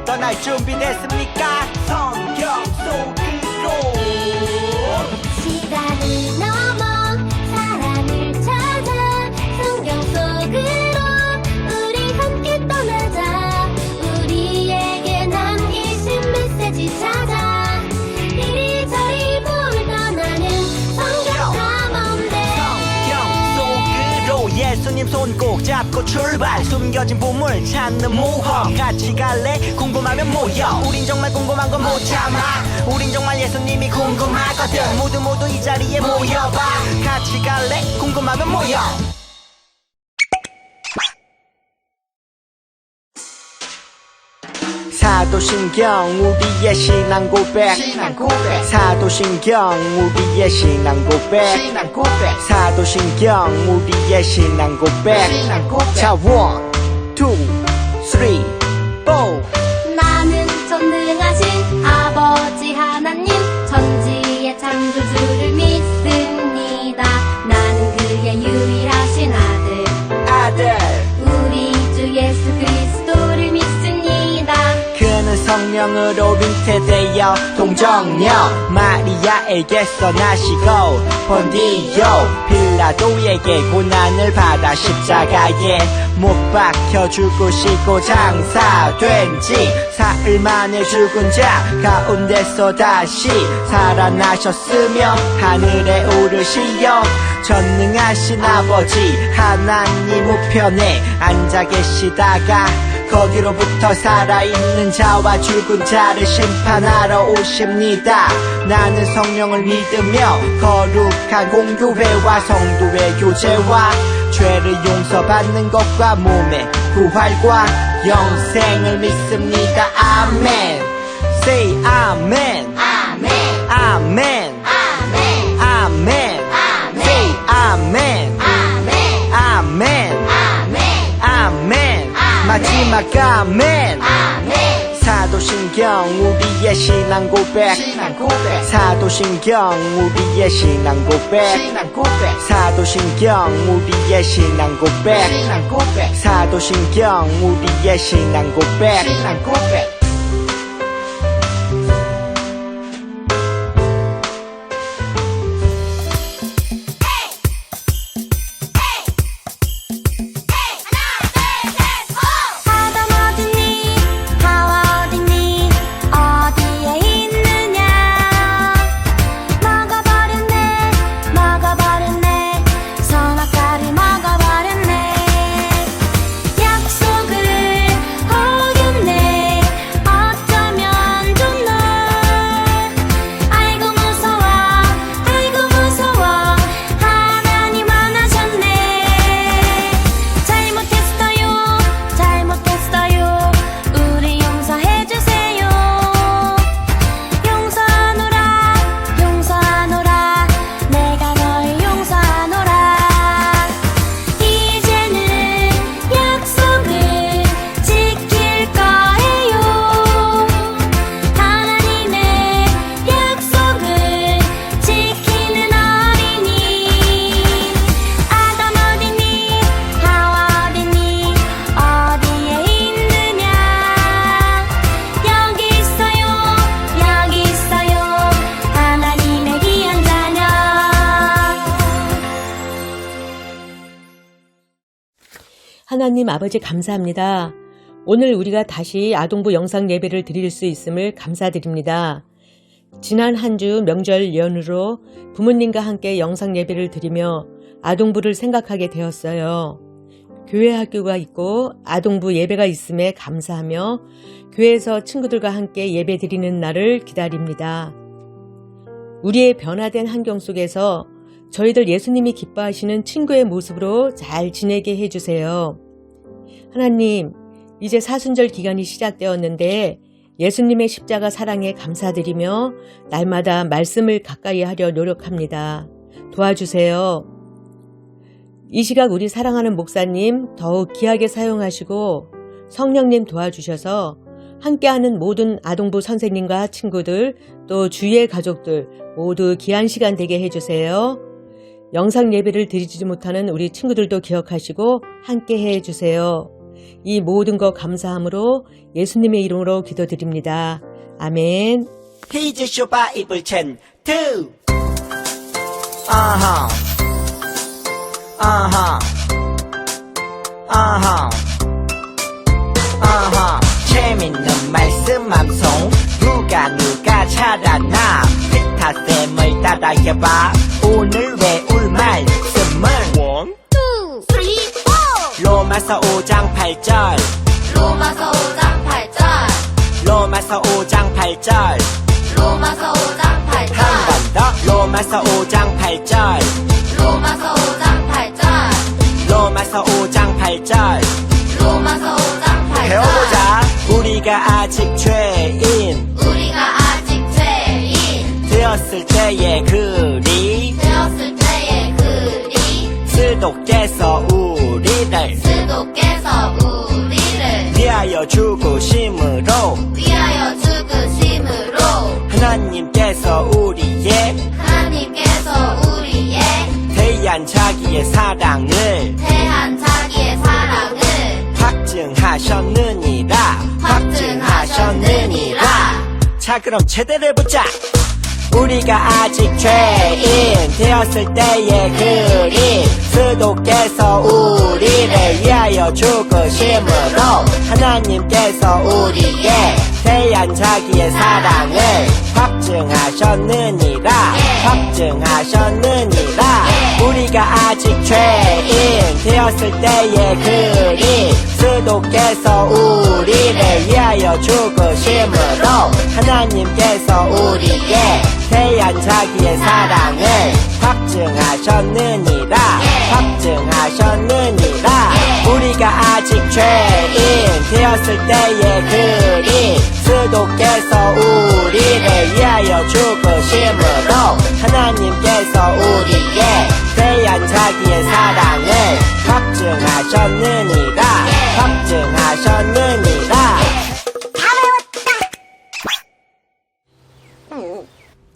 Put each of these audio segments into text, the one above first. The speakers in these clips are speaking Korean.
떠날 준비됐습니까? 성경 속으로 시간을 넘어 사랑을 찾아 성경 속으로 우리 함께 떠나자. 우리에게 남기신 메시지 찾아 이리저리 볼 떠나는 성경 탐험대. 성경 속으로 예수님 손 꼭 잡고 출발. 숨겨진 보물 찾는 모험 같이 갈래? 궁금하면 모여. 우린 정말 궁금한 건 못 참아. 우린 정말 예수님이 궁금하거든. 모두 이 자리에 모여봐. 같이 갈래? 궁금하면 모여. 사도신경 우리의 신앙 고백. 사도신경 우리의 신앙 고백. 사도신경 우리의 신앙 고백. 자, 1, 2, 3, 4. 나는 전능하신 아버지 하나님 천지의 창조주를 믿습니다. 나는 그의 유일하신 아들 우리 주 예수 그리스도를 믿습니다. 그는 성령으로 잉태되어 동정녀 마리아에게서 나시고 본디오 빌라도에게 고난을 받아 십자가에 못 박혀 죽으시고 장사된 지 사흘 만에 죽은 자 가운데서 다시 살아나셨으며 하늘에 오르시어 전능하신 아버지 하나님 우편에 앉아 계시다가 거기로부터 살아있는 자와 죽은 자를 심판하러 오십니다. 나는 성령을 믿으며 거룩한 공교회와 성도의 교제와 죄를 용서받는 것과 몸의 부활과 영생을 믿습니다. 아멘. Say 아멘. 아멘 아멘. 아멘 아멘. Say 아멘. 아멘 아멘. 아멘 아멘. 마지막 아멘. 아멘. 사도신경 우리의 신앙 고백. 사도신경 우리의 신앙 고백. 사도신경 우리의 신앙 고백. 사도신경 우리의 신앙 고백. 아담 어딨니? 하와 어딨니? 어디에 있느냐? 먹어버렸네 선악과를 먹어버렸네. 약속을 어겼네 어쩌면 좋나. 아이고 무서워 하나님 화나셨네. 잘못했어요 우리 용서해주세요. 용서하노라 내가 널 용서하노라. 이제는 약속을 지킬 거예요. 하나님의 약속을 지키는 어린이. 아담 어딨니? 하와 어딨니? 어디에 있느냐? 여기 있어요 하나님의 귀한 자녀. 하나님 아버지 감사합니다. 오늘 우리가 다시 아동부 영상 예배를 드릴 수 있음을 감사드립니다. 지난 한 주 명절 연휴로 부모님과 함께 영상 예배를 드리며 아동부를 생각하게 되었어요. 교회 학교가 있고 아동부 예배가 있음에 감사하며 교회에서 친구들과 함께 예배 드리는 날을 기다립니다. 우리의 변화된 환경 속에서 저희들 예수님이 기뻐하시는 친구의 모습으로 잘 지내게 해주세요. 하나님, 이제 사순절 기간이 시작되었는데 예수님의 십자가 사랑에 감사드리며 날마다 말씀을 가까이 하려 노력합니다. 도와주세요. 이 시각 우리 사랑하는 목사님 더욱 귀하게 사용하시고 성령님 도와주셔서 함께하는 모든 아동부 선생님과 친구들 또 주위의 가족들 모두 귀한 시간 되게 해주세요. 영상 예배를 드리지 못하는 우리 친구들도 기억하시고 함께 해주세요. 이 모든 것 감사함으로 예수님의 이름으로 기도드립니다. 아멘. 히즈 바이블 챈 2 아하 아하 아하 아하 재밌는 말씀 암송 누가 잘하나 피타쌤을 따라해봐 오늘 외울 말씀은 1, 2, 3, 4 로마서 5장 8절 로마서 5장 8절 로마서 5장 8절 로마서 5장 8절 한 번 더 로마서 5장 8절 로마서 5장 8절 로마서 5장 8절 로마서 5장 8절 배워보자 우리가 아직 죄인 우리가 아직 죄인 되었을 때의 글이 되었을 때의 글이 스도께서 우리를 스도께서 우리를 위하여 죽으심으로 위하여 죽으심으로 하나님께서 우리의 대한 자기의 사랑을 대한 자기의 사랑을 확증하셨느니라 자 그럼 제대로 해보자 우리가 아직 죄인 되었을 때의 글이 스도께서 우리를 위하여 죽으심으로 하나님께서 우리의 대한 자기의 사랑을 확증하셨느니라 우리가 아직 죄인 되었을 때의 글이 스도께서 우리를 위하여 죽으심으로 하나님께서 우리의 대한 자기의 사랑을 확증하셨느니라 우리가 아직 죄인 되었을 때의 글이 스도께서 우리를 위하여 죽으심으로 하나님께서 우리의 대한 자기의 사랑을 확증하셨느니라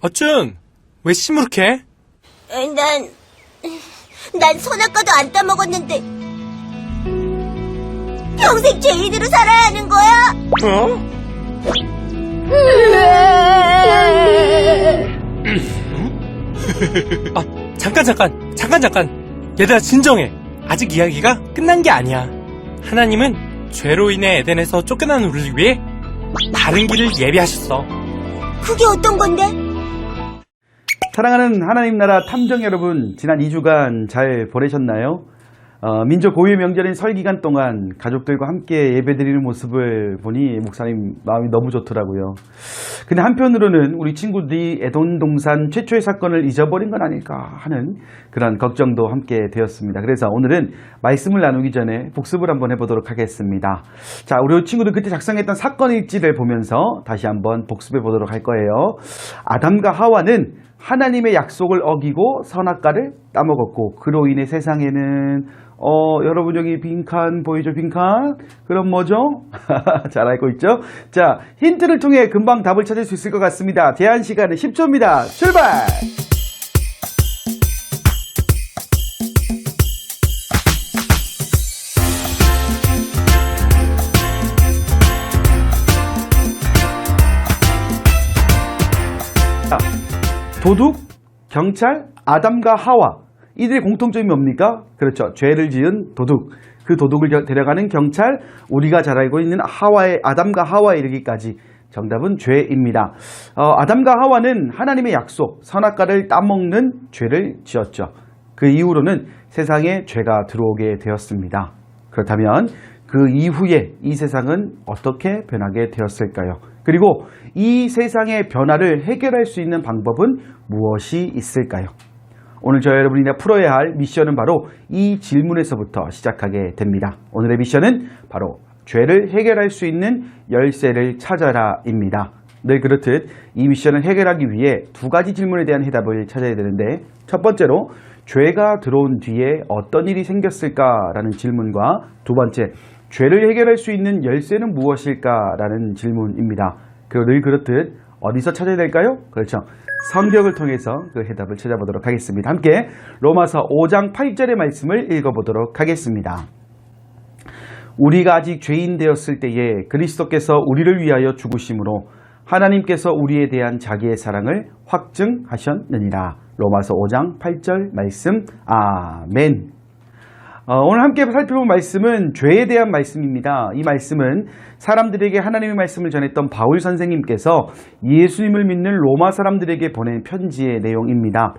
어쭌, 왜 시무룩해? 난 선악과도 안 따먹었는데 평생 죄인으로 살아야 하는 거야? 어? 잠깐. 얘들아, 진정해. 아직 이야기가 끝난 게 아니야. 하나님은 죄로 인해 에덴에서 쫓겨난 우리를 위해 다른 길을 예비하셨어. 그게 어떤 건데? 사랑하는 하나님 나라 탐정 여러분, 지난 2주간 잘 보내셨나요? 민족 고유의 명절인 설 기간 동안 가족들과 함께 예배드리는 모습을 보니 목사님 마음이 너무 좋더라고요. 근데 한편으로는 우리 친구들이 에돔 동산 최초의 사건을 잊어버린 건 아닐까 하는 그런 걱정도 함께 되었습니다. 그래서 오늘은 말씀을 나누기 전에 복습을 한번 해보도록 하겠습니다. 자, 우리 친구들 그때 작성했던 사건 일지를 보면서 다시 한번 복습해 보도록 할 거예요. 아담과 하와는 하나님의 약속을 어기고 선악과를 따먹었고 그로 인해 세상에는 여러분 여기 빈칸 보이죠? 빈칸? 그럼 뭐죠? 잘 알고 있죠? 자, 힌트를 통해 금방 답을 찾을 수 있을 것 같습니다. 제한 시간은 10초입니다. 출발! 자, 도둑, 경찰, 아담과 하와. 이들의 공통점이 뭡니까? 그렇죠. 죄를 지은 도둑. 그 도둑을 데려가는 경찰, 우리가 잘 알고 있는 아담과 하와에 이르기까지 정답은 죄입니다. 아담과 하와는 하나님의 약속, 선악과를 따먹는 죄를 지었죠. 그 이후로는 세상에 죄가 들어오게 되었습니다. 그렇다면 그 이후에 이 세상은 어떻게 변하게 되었을까요? 그리고 이 세상의 변화를 해결할 수 있는 방법은 무엇이 있을까요? 오늘 저희 여러분이 풀어야 할 미션은 바로 이 질문에서부터 시작하게 됩니다. 오늘의 미션은 바로 죄를 해결할 수 있는 열쇠를 찾아라입니다. 늘 그렇듯 이 미션을 해결하기 위해 두 가지 질문에 대한 해답을 찾아야 되는데, 첫 번째로 죄가 들어온 뒤에 어떤 일이 생겼을까라는 질문과 두 번째, 죄를 해결할 수 있는 열쇠는 무엇일까라는 질문입니다. 그리고 늘 그렇듯 어디서 찾아야 될까요? 그렇죠. 성경을 통해서 그 해답을 찾아보도록 하겠습니다. 함께 로마서 5장 8절의 말씀을 읽어보도록 하겠습니다. 우리가 아직 죄인 되었을 때에 그리스도께서 우리를 위하여 죽으심으로 하나님께서 우리에 대한 자기의 사랑을 확증하셨느니라. 로마서 5장 8절 말씀. 아멘. 오늘 함께 살펴볼 말씀은 죄에 대한 말씀입니다. 이 말씀은 사람들에게 하나님의 말씀을 전했던 바울 선생님께서 예수님을 믿는 로마 사람들에게 보낸 편지의 내용입니다.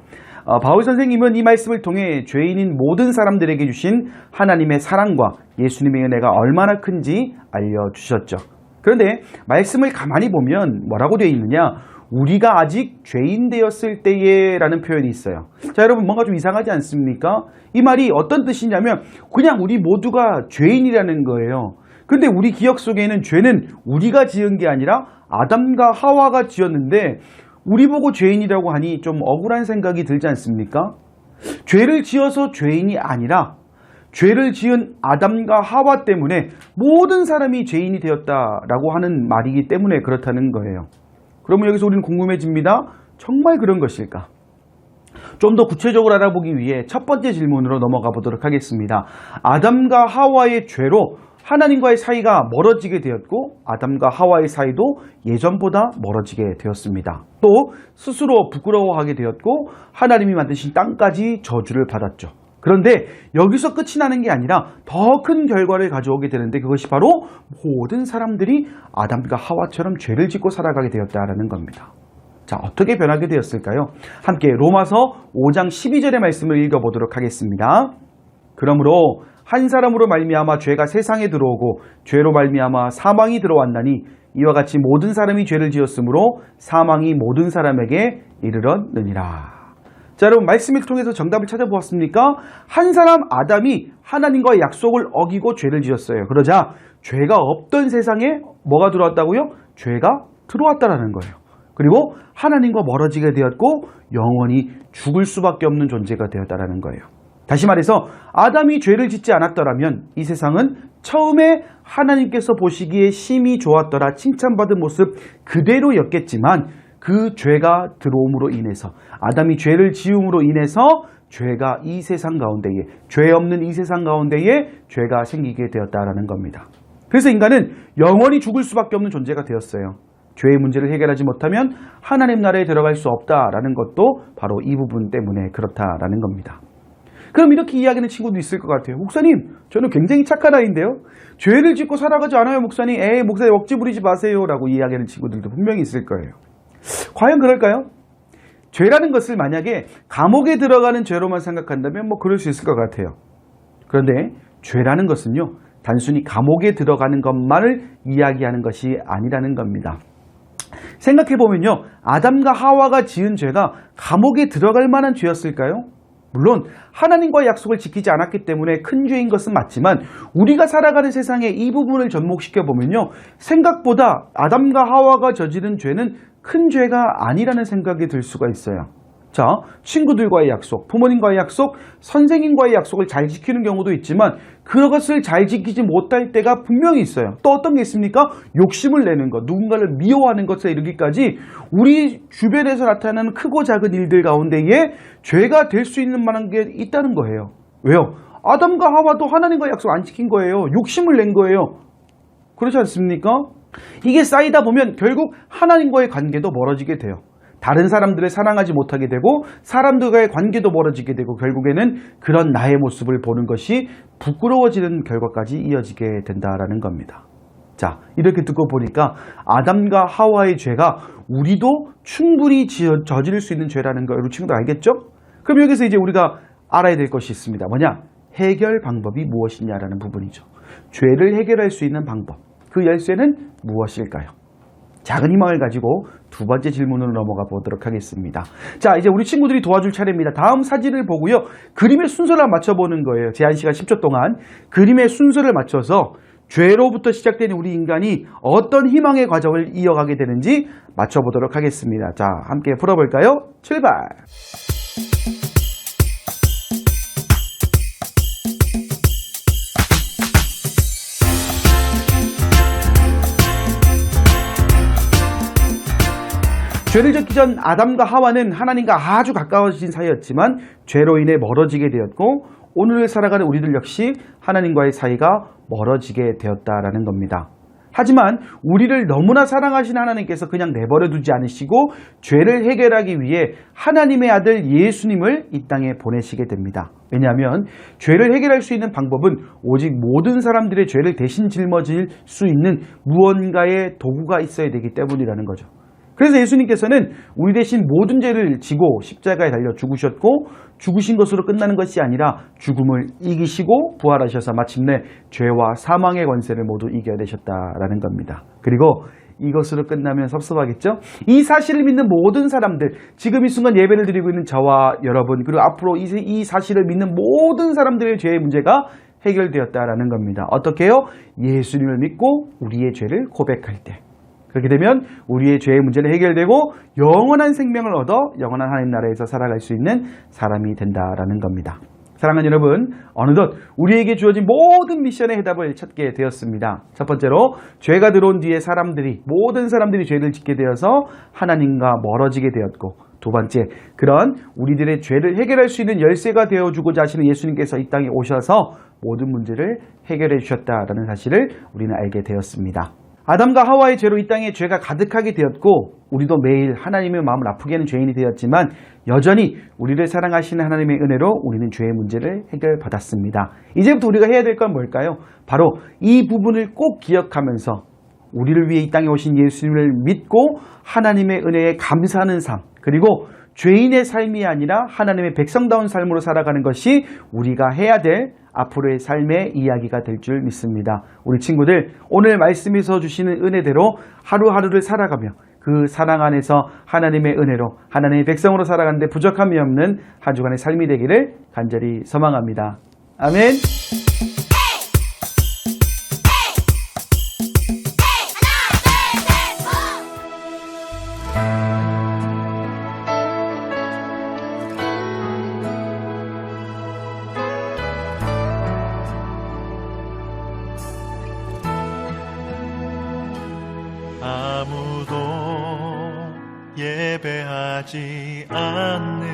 바울 선생님은 이 말씀을 통해 죄인인 모든 사람들에게 주신 하나님의 사랑과 예수님의 은혜가 얼마나 큰지 알려주셨죠. 그런데 말씀을 가만히 보면 뭐라고 되어 있느냐? 우리가 아직 죄인 되었을 때에 라는 표현이 있어요. 자, 여러분 뭔가 좀 이상하지 않습니까? 이 말이 어떤 뜻이냐면 그냥 우리 모두가 죄인이라는 거예요. 근데 우리 기억 속에는 죄는 우리가 지은 게 아니라 아담과 하와가 지었는데 우리 보고 죄인이라고 하니 좀 억울한 생각이 들지 않습니까? 죄를 지어서 죄인이 아니라 죄를 지은 아담과 하와 때문에 모든 사람이 죄인이 되었다라고 하는 말이기 때문에 그렇다는 거예요. 그러면 여기서 우리는 궁금해집니다. 정말 그런 것일까? 좀 더 구체적으로 알아보기 위해 첫 번째 질문으로 넘어가 보도록 하겠습니다. 아담과 하와의 죄로 하나님과의 사이가 멀어지게 되었고 아담과 하와의 사이도 예전보다 멀어지게 되었습니다. 또 스스로 부끄러워하게 되었고 하나님이 만드신 땅까지 저주를 받았죠. 그런데 여기서 끝이 나는 게 아니라 더 큰 결과를 가져오게 되는데 그것이 바로 모든 사람들이 아담과 하와처럼 죄를 짓고 살아가게 되었다라는 겁니다. 자, 어떻게 변하게 되었을까요? 함께 로마서 5장 12절의 말씀을 읽어보도록 하겠습니다. 그러므로 한 사람으로 말미암아 죄가 세상에 들어오고 죄로 말미암아 사망이 들어왔나니 이와 같이 모든 사람이 죄를 지었으므로 사망이 모든 사람에게 이르렀느니라. 자, 여러분 말씀을 통해서 정답을 찾아보았습니까? 한 사람 아담이 하나님과의 약속을 어기고 죄를 지었어요. 그러자 죄가 없던 세상에 뭐가 들어왔다고요? 죄가 들어왔다라는 거예요. 그리고 하나님과 멀어지게 되었고 영원히 죽을 수밖에 없는 존재가 되었다라는 거예요. 다시 말해서 아담이 죄를 짓지 않았더라면 이 세상은 처음에 하나님께서 보시기에 심히 좋았더라 칭찬받은 모습 그대로였겠지만 그 죄가 들어옴으로 인해서 아담이 죄를 지음으로 인해서 죄가 이 세상 가운데에 죄 없는 이 세상 가운데에 죄가 생기게 되었다라는 겁니다. 그래서 인간은 영원히 죽을 수밖에 없는 존재가 되었어요. 죄의 문제를 해결하지 못하면 하나님 나라에 들어갈 수 없다라는 것도 바로 이 부분 때문에 그렇다라는 겁니다. 그럼 이렇게 이야기하는 친구도 있을 것 같아요. 목사님, 저는 굉장히 착한 아이인데요. 죄를 짓고 살아가지 않아요, 목사님. 목사님 억지 부리지 마세요. 라고 이야기하는 친구들도 분명히 있을 거예요. 과연 그럴까요? 죄라는 것을 만약에 감옥에 들어가는 죄로만 생각한다면 뭐 그럴 수 있을 것 같아요. 그런데 죄라는 것은요, 단순히 감옥에 들어가는 것만을 이야기하는 것이 아니라는 겁니다. 생각해보면요, 아담과 하와가 지은 죄가 감옥에 들어갈 만한 죄였을까요? 물론 하나님과의 약속을 지키지 않았기 때문에 큰 죄인 것은 맞지만 우리가 살아가는 세상에 이 부분을 접목시켜보면요, 생각보다 아담과 하와가 저지른 죄는 큰 죄가 아니라는 생각이 들 수가 있어요. 자, 친구들과의 약속, 부모님과의 약속, 선생님과의 약속을 잘 지키는 경우도 있지만 그것을 잘 지키지 못할 때가 분명히 있어요. 또 어떤 게 있습니까? 욕심을 내는 것, 누군가를 미워하는 것에 이르기까지 우리 주변에서 나타나는 크고 작은 일들 가운데에 죄가 될 수 있는 만한 게 있다는 거예요. 왜요? 아담과 하와도 하나님과의 약속 안 지킨 거예요. 욕심을 낸 거예요. 그렇지 않습니까? 이게 쌓이다 보면 결국 하나님과의 관계도 멀어지게 돼요. 다른 사람들을 사랑하지 못하게 되고 사람들과의 관계도 멀어지게 되고 결국에는 그런 나의 모습을 보는 것이 부끄러워지는 결과까지 이어지게 된다라는 겁니다. 자, 이렇게 듣고 보니까 아담과 하와의 죄가 우리도 충분히 저지를 수 있는 죄라는 거 여러분 친구들 알겠죠? 그럼 여기서 이제 우리가 알아야 될 것이 있습니다. 뭐냐? 해결 방법이 무엇이냐라는 부분이죠. 죄를 해결할 수 있는 방법. 그 열쇠는 무엇일까요? 작은 희망을 가지고 두 번째 질문으로 넘어가 보도록 하겠습니다. 자, 이제 우리 친구들이 도와줄 차례입니다. 다음 사진을 보고요, 그림의 순서를 맞춰보는 거예요. 제한시간 10초 동안 그림의 순서를 맞춰서 죄로부터 시작되는 우리 인간이 어떤 희망의 과정을 이어가게 되는지 맞춰보도록 하겠습니다. 자, 함께 풀어볼까요? 출발! 죄를 짓기 전 아담과 하와는 하나님과 아주 가까워진 사이였지만 죄로 인해 멀어지게 되었고 오늘을 살아가는 우리들 역시 하나님과의 사이가 멀어지게 되었다라는 겁니다. 하지만 우리를 너무나 사랑하시는 하나님께서 그냥 내버려 두지 않으시고 죄를 해결하기 위해 하나님의 아들 예수님을 이 땅에 보내시게 됩니다. 왜냐하면 죄를 해결할 수 있는 방법은 오직 모든 사람들의 죄를 대신 짊어질 수 있는 무언가의 도구가 있어야 되기 때문이라는 거죠. 그래서 예수님께서는 우리 대신 모든 죄를 지고 십자가에 달려 죽으셨고, 죽으신 것으로 끝나는 것이 아니라 죽음을 이기시고 부활하셔서 마침내 죄와 사망의 권세를 모두 이겨내셨다라는 겁니다. 그리고 이것으로 끝나면 섭섭하겠죠? 이 사실을 믿는 모든 사람들, 지금 이 순간 예배를 드리고 있는 저와 여러분, 그리고 앞으로 이 사실을 믿는 모든 사람들의 죄의 문제가 해결되었다라는 겁니다. 어떻게 해요? 예수님을 믿고 우리의 죄를 고백할 때. 그렇게 되면 우리의 죄의 문제는 해결되고 영원한 생명을 얻어 영원한 하나님 나라에서 살아갈 수 있는 사람이 된다라는 겁니다. 사랑하는 여러분, 어느덧 우리에게 주어진 모든 미션의 해답을 찾게 되었습니다. 첫 번째로, 죄가 들어온 뒤에 모든 사람들이 죄를 짓게 되어서 하나님과 멀어지게 되었고, 두 번째, 그런 우리들의 죄를 해결할 수 있는 열쇠가 되어주고자 하시는 예수님께서 이 땅에 오셔서 모든 문제를 해결해 주셨다라는 사실을 우리는 알게 되었습니다. 아담과 하와의 죄로 이 땅에 죄가 가득하게 되었고, 우리도 매일 하나님의 마음을 아프게 하는 죄인이 되었지만 여전히 우리를 사랑하시는 하나님의 은혜로 우리는 죄의 문제를 해결받았습니다. 이제부터 우리가 해야 될 건 뭘까요? 바로 이 부분을 꼭 기억하면서 우리를 위해 이 땅에 오신 예수님을 믿고 하나님의 은혜에 감사하는 삶, 그리고 죄인의 삶이 아니라 하나님의 백성다운 삶으로 살아가는 것이 우리가 해야 될 앞으로의 삶의 이야기가 될 줄 믿습니다. 우리 친구들, 오늘 말씀에서 주시는 은혜대로 하루하루를 살아가며 그 사랑 안에서 하나님의 은혜로 하나님의 백성으로 살아가는데 부족함이 없는 한 주간의 삶이 되기를 간절히 소망합니다. 아멘. 아무도 예배하지 않는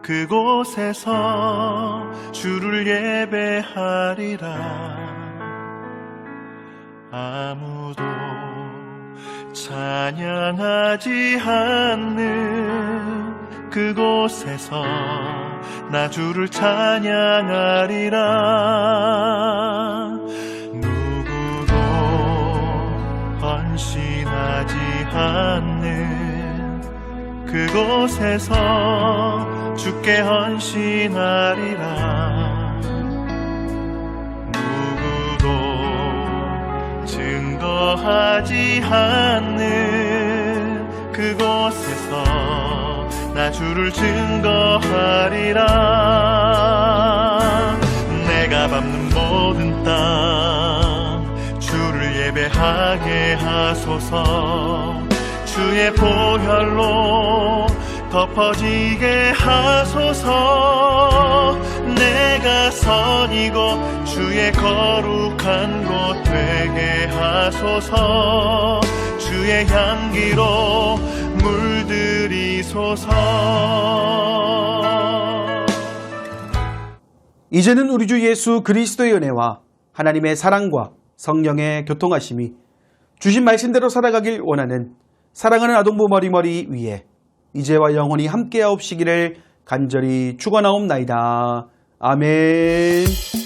그곳에서 주를 예배하리라. 아무도 찬양하지 않는 그곳에서 나 주를 찬양하리라. 헌신하지 않는 그곳에서 주께 헌신하리라. 누구도 증거하지 않는 그곳에서 나 주를 증거하리라. 내가 밟는 모든 땅 주를 예배하게 하소서. 주의 보혈로 덮어지게 하소서. 내가 선이고 주의 거룩한 곳 되게 하소서. 주의 향기로 물들이소서. 이제는 우리 주 예수 그리스도의 은혜와 하나님의 사랑과 성령의 교통하심이 주신 말씀대로 살아가길 원하는 사랑하는 아동부 머리머리 위에 이제와 영원히 함께하옵시기를 간절히 축원하옵나이다. 아멘.